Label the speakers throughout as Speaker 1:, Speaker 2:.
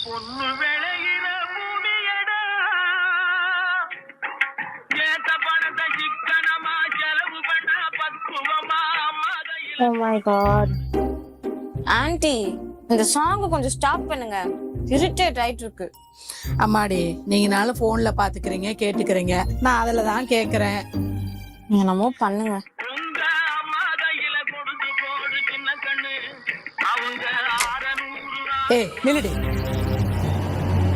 Speaker 1: பொண்ணு விளையிற பூமியடா ஏத்த பணத்தை சிக்கனமா செலவு பண்ண பக்குவமா
Speaker 2: Oh my god. ஆன்ட்டி இந்த சாங் கொஞ்சம் ஸ்டாப் பண்ணுங்க. இரிட்டேட் ஆயிட்டு இருக்கு.
Speaker 3: அம்மாடி நீங்கனாலும் போன்ல பாத்துக்கிறீங்க கேட்டுக்கிறீங்க, நான் அதுல தான் கேக்குறேன்.
Speaker 2: என்னமோ பண்ணுங்க.
Speaker 1: உங்க மாதையில கொடுத்து போடு சின்ன கண்ணு அவங்க 600
Speaker 3: ஏய் நில்லுடி.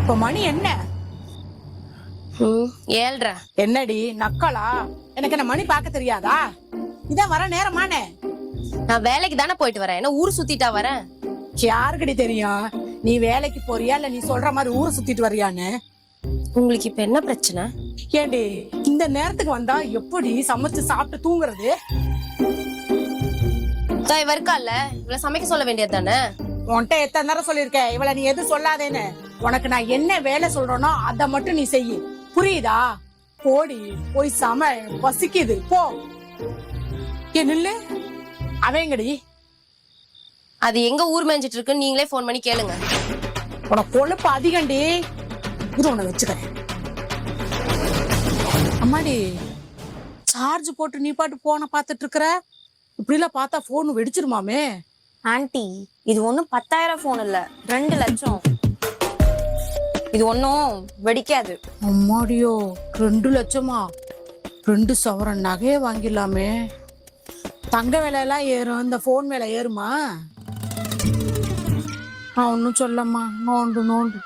Speaker 3: இப்ப மணி என்ன?
Speaker 2: 7:30.
Speaker 3: என்னடி நக்கலா? எனக்கு என்ன மணி பார்க்க தெரியாதா? இதான் வர நேரமானே.
Speaker 2: நான் வேலைக்கு தானே போயிட்டு வரேன். என்ன ஊர் சுத்திட்டா வரேன்?
Speaker 3: யாருக்கடி தெரியும் நீ வேலைக்கு போறியா இல்ல நீ சொல்ற மாதிரி ஊரை சுத்திட்டு வரியான்னு?
Speaker 2: உங்களுக்கு இப்ப என்ன பிரச்சனை?
Speaker 3: ஏண்டி இந்த நேரத்துக்கு வந்தா எப்படி சமைச்சு சாப்பிட்டு தூங்குறது?
Speaker 2: இவ இருக்கால, இவளை சமைக்க சொல்ல வேண்டியது தானே?
Speaker 3: உன்கிட்ட எத்தனை நேரம் சொல்லிருக்கேன் இவளை நீ எதுவும் சொல்லாதேன்னு. உனக்கு நான் என்ன வேலை சொல்றேனோ அதை மட்டும் நீ செய்யு, புரியுதா? போடி போய் சம, பசிக்குது போ. ஏன் நில்லு. அவங்கடி
Speaker 2: அது எங்க ஊர் மேய்ஞ்சிட்டு இருக்குன்னு நீங்களே போன் பண்ணி கேளுங்க.
Speaker 3: உனக்கு கொழுப்பு அதிகண்டி. இது உன்னை வச்சுக்கிறேன். அம்மாடி சார்ஜ் போட்டு நீ பாட்டு போன பாத்துட்டு இருக்கிற. இப்படி எல்லாம் பார்த்தா போன் வெடிச்சிருமாமே.
Speaker 2: ஆன்ட்டி இது ஒண்ணும் 10,000 போன் இல்ல, 2 லட்சம். இது ஒன்னும் வெடிக்காது.
Speaker 3: அம்மாடியோ 2 லட்சமா? 2 சவரன் நகையே வாங்கிடலாமே. தங்க விலை எல்லாம் ஏறும், இந்த போன் விலை ஏறுமா? நான் ஒன்னும் சொல்லம்மா. நோண்டு நோண்டு.